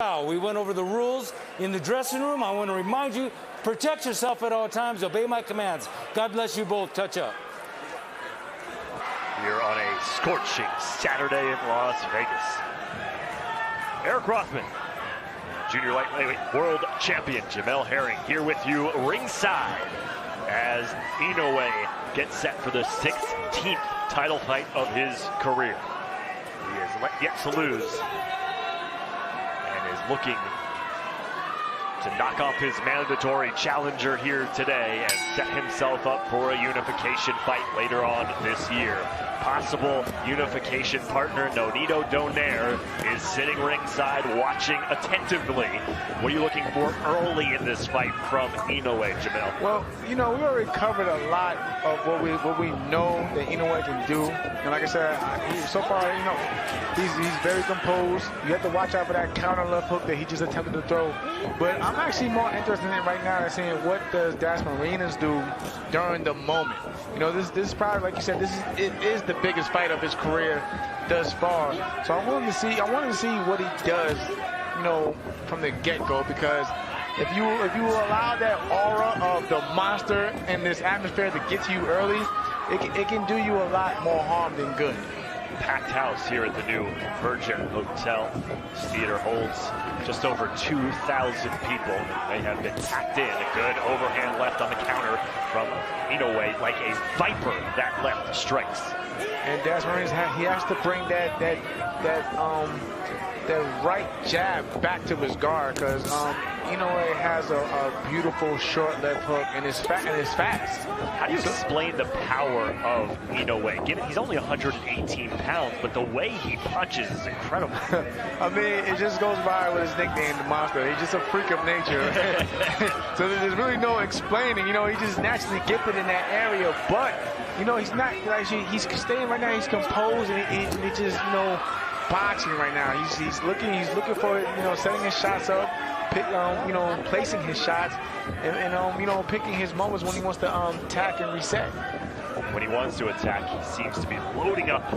We went over the rules in the dressing room. I want to remind you, protect yourself at all times. Obey my commands. God bless you both. Touch up. Here on a scorching Saturday in Las Vegas. Eric Rothman, junior lightweight world champion Jamel Herring, here with you ringside as Inoue gets set for the 16th title fight of his career. He has yet to lose and is looking to knock off his mandatory challenger here today and set himself up for a unification fight later on this year. Possible unification partner Nonito Donaire is sitting ringside watching attentively. What are you looking for early in this fight from Inoue, Jamel? Well, you know, we already covered a lot of what we know that Inoue can do. And like I said, so far, you know, he's very composed. You have to watch out for that counter left hook that he just attempted to throw. But I'm actually more interested in right now in seeing what does Dasmarinas do during the moment. You know, this is probably, like you said, it is the biggest fight of his career thus far. So I wanted to see what he does, you know, from the get-go, because if you allow that aura of the monster in this atmosphere to get to you early, it can do you a lot more harm than good. Packed house here at the new Virgin Hotel. This theater holds just over 2,000 people. They have been packed in. A good overhand left on the counter from Inoue, like a viper. That left strikes. And Dasmarinas, he has to bring that right jab back to his guard, because Inoue has a beautiful short left hook and is fast. How do you explain the power of Inoue? Given he's only 118 pounds, but the way he punches is incredible. I mean, it just goes by with his nickname, the Monster. He's just a freak of nature. So there's really no explaining. You know, he just naturally gifted in that area, but you know, he's not like he's staying right now. He's composed and he just, you know, boxing right now. He's looking for, you know, setting his shots up, you know, placing his shots, and you know, picking his moments when he wants to attack and reset. When he wants to attack, he seems to be loading up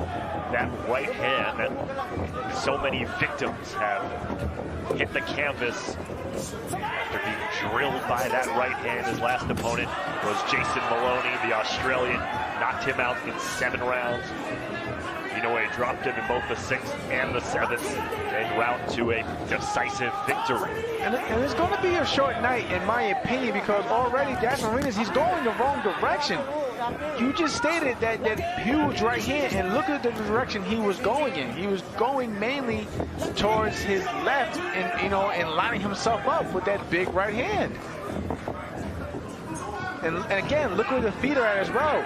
that right hand that so many victims have hit the canvas after being drilled by that right hand. His last opponent was Jason Maloney, the Australian, knocked him out in 7 rounds. Inoue dropped him in both the 6th and the 7th, en route to a decisive victory. And it's going to be a short night, in my opinion, because already Dasmarinas, he's going the wrong direction. You just stated that huge right hand, and look at the direction he was going in. He was going mainly towards his left, and you know, and lining himself up with that big right hand. And again, look where the feet are at as well.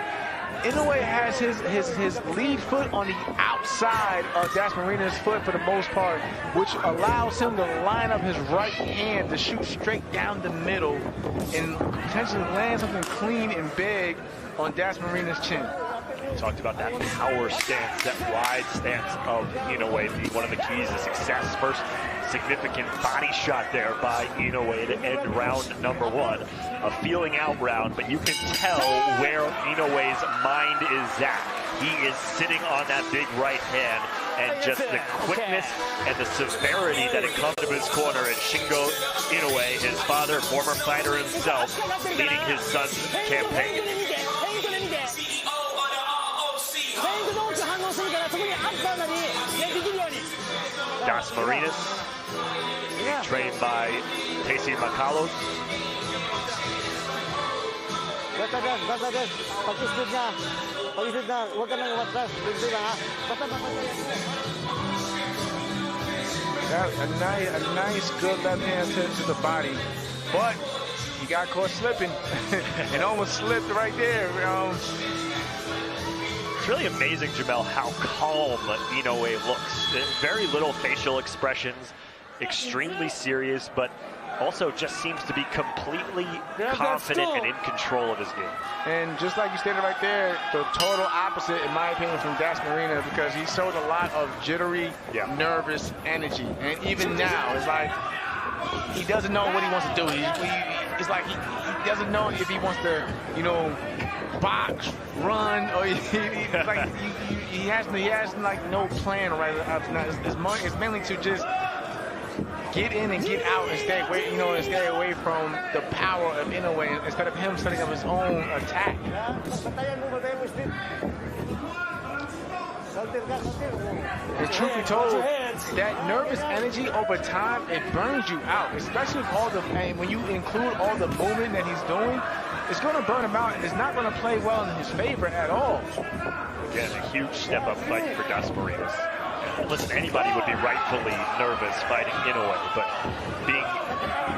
Inoue has his lead foot on the outside of Dasmarinas' foot for the most part, which allows him to line up his right hand to shoot straight down the middle and potentially land something clean and big on Dasmarinas' chin. We talked about that power stance, that wide stance of Inoue being one of the keys to success. First significant body shot there by Inoue to end round number 1. A feeling out round, but you can tell where Inoue's mind is at. He is sitting on that big right hand, and just the quickness and the severity that it comes to his corner. And Shingo Inoue, his father, former fighter himself, leading his son's campaign. Dasmarinas, trained by Casey Macalos. A nice good left hand to the body, but he got caught slipping. It almost slipped right there. It's really amazing, Jamel, how calm Inoue looks. Very little facial expressions, extremely serious, but also just seems to be completely confident and in control of his game. And just like you stated right there, the total opposite, in my opinion, from Dasmarinas, because he showed a lot of jittery, nervous energy. And even now, it's like he doesn't know what he wants to do. It's like he doesn't know if he wants to, you know, box, run, or he has like no plan right after that. It's mainly to just get in and get out and stay away, and stay away from the power of Inoue instead of him setting up his own attack. And truth be told, that nervous energy over time, it burns you out, especially with all the, and when you include all the movement that he's doing, it's going to burn him out, and it's not going to play well in his favor at all. Again, a huge step-up fight for Dasmarinas. Listen, anybody would be rightfully nervous fighting Inoue, but being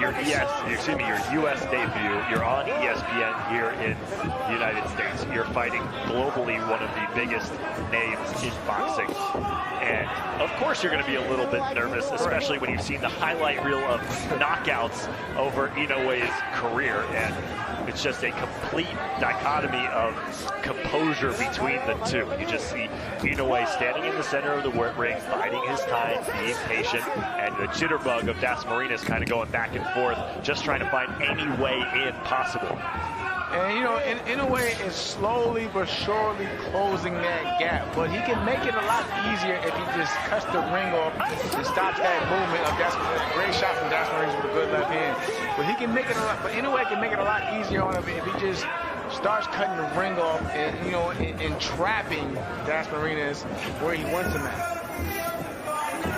your U.S. debut, you're on ESPN here in the United States. You're fighting globally one of the biggest names in boxing. And of course you're going to be a little bit nervous, especially when you've seen the highlight reel of knockouts over Inoue's career. And it's just a complete dichotomy of composure between the two. You just see Inoue standing in the center of the ring, biding his time, being patient, and the jitterbug of Dasmarinas kind of going back and forth, just trying to find any way in possible. And Inoue is slowly but surely closing that gap, but he can make it a lot easier if he just cuts the ring off and stops that movement of Dasmarinas. Great shot from Dasmarinas with a good left hand. But he can make it a lot, but Inoue can make it a lot easier on him if he just starts cutting the ring off and and trapping Dasmarinas where he wants him at.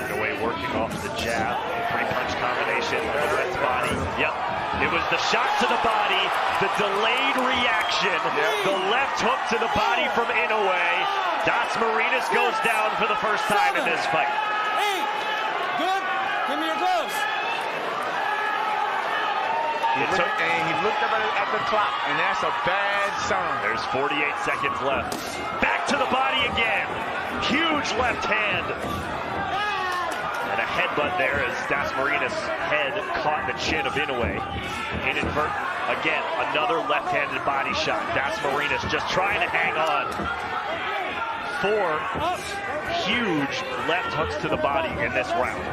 Inoue working off the jab, three-punch combination on the left body. Yep. It was the shot to the body, the delayed reaction, the left hook to the body from Inoue. Dasmarinas goes down for the first time in this fight. Hey, good. Give me your gloves. And he looked up at the clock, and that's a bad sign. There's 48 seconds left. Back to the body again. Huge left hand. And a headbutt there as Dasmarinas' head caught the chin of Inoue. Inadvertent. Again, another left-handed body shot. Dasmarinas just trying to hang on. 4 huge left hooks to the body in this round.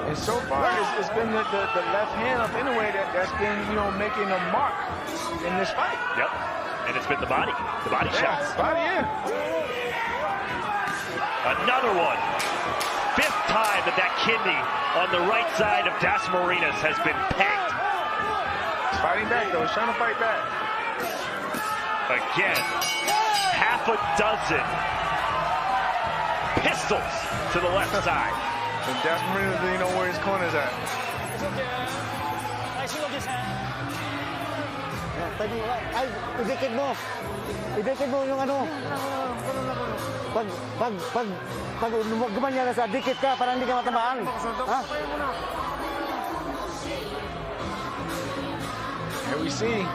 And so far, it's been the left hand of Inoue that's been, making a mark in this fight. Yep. And it's been the body shots. Body, yeah. Another one. 5th time that kidney on the right side of Dasmarinas has been pegged. He's fighting back, though. He's trying to fight back. Again, half a dozen pistols to the left side. And Dasmarinas didn't know where his corner's at. Ay, idikit mo. Idikit mo yung ano. Pag gumanyan na sa dikit ka, parang hindi ka matamaan. Ha? Here we see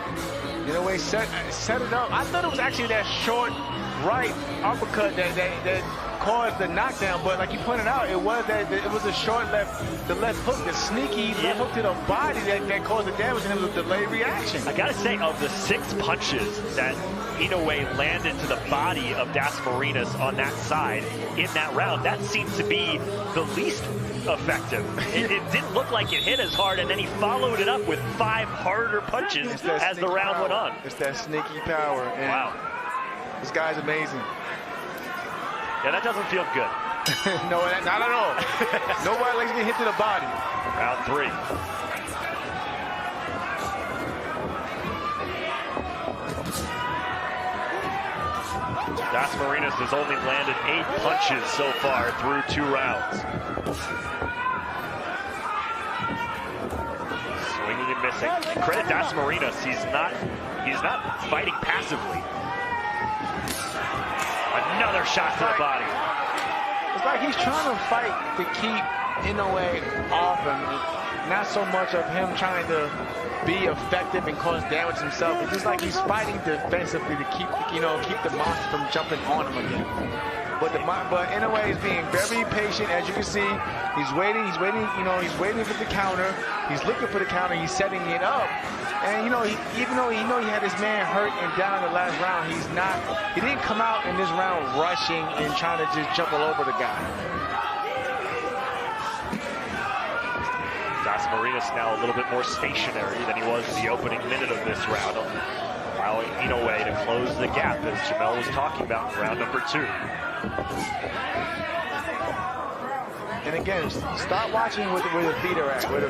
Inoue set it up. I thought it was actually that short right uppercut that caused the knockdown, but like you pointed out, it was a short left hook, the sneaky left hook to the body that caused the damage, and it was a delayed reaction. I gotta say, of the 6 punches that Inoue landed to the body of Dasmarinas on that side in that round, that seemed to be the least effective. It didn't look like it hit as hard, and then he followed it up with 5 harder punches as the round went on. It's that sneaky power. And wow. This guy's amazing. Yeah, that doesn't feel good. No, not at all. Nobody likes to get hit to the body. Round 3. Dasmarinas has only landed 8 punches so far through 2 rounds. Swinging and missing. Credit Dasmarinas, he's not fighting passively. Another shot to the body. It's like he's trying to fight to keep Inoue off him. Not so much of him trying to be effective and cause damage himself. It's just like he's fighting defensively to keep the monster from jumping on him again. But Inoue is being very patient, as you can see. He's waiting, he's waiting for the counter. He's looking for the counter, he's setting it up. And even though he had his man hurt and down in the last round, he didn't come out in this round rushing and trying to just jump all over the guy. Dasmarinas now a little bit more stationary than he was in the opening minute of this round, allowing Inoue to close the gap, as Jamel was talking about in round number 2. And again, start watching where the feet are at, Well,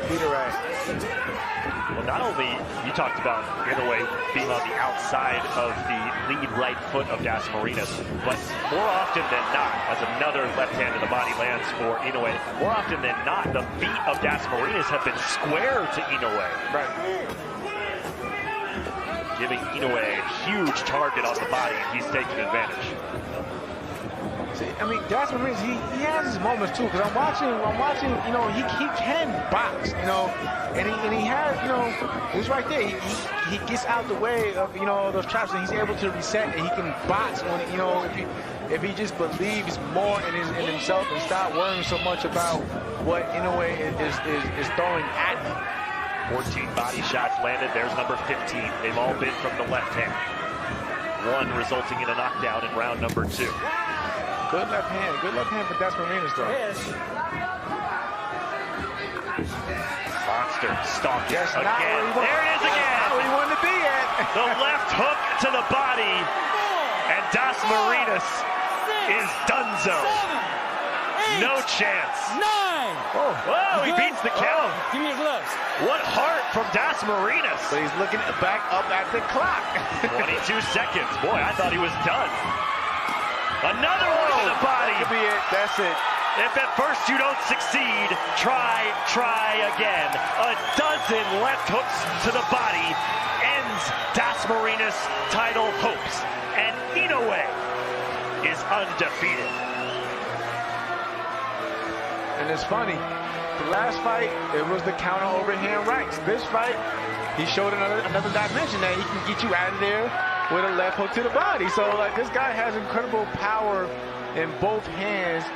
not only you talked about Inoue being on the outside of the lead right foot of Dasmarinas, but more often than not, as another left hand to the body lands for Inoue, more often than not, the feet of Dasmarinas have been square to Inoue. Right. Giving Inoue a huge target on the body, and he's taking advantage. See, I mean, Dasmarinas, he has his moments too, because I'm watching, you know, he can box, you know, and he has, you know, he's right there. He gets out the way of, you know, those traps, and he's able to reset, and he can box when, you know, if he just believes more in himself and stop worrying so much about what Inoue is throwing at him. 14 body shots landed. There's number 15. They've all been from the left hand. One resulting in a knockdown in round number 2. Good left hand for Dasmarinas, though. Monster stalking again. There it is again. Not where he wanted to be at. The left hook to the body, and Dasmarinas is donezo. No chance. 9. Whoa, he beats the count. Give me your gloves. What heart from Dasmarinas. But he's looking back up at the clock. 22 seconds. Boy, I thought he was done. Another one to the body. That could be it. That's it. If at first you don't succeed, try again. A dozen left hooks to the body ends Dasmarinas' title hopes. And Inoue is undefeated. And it's funny. The last fight, it was the counter overhand rights. This fight, he showed another dimension that he can get you out of there with a left hook to the body. So, like, this guy has incredible power in both hands.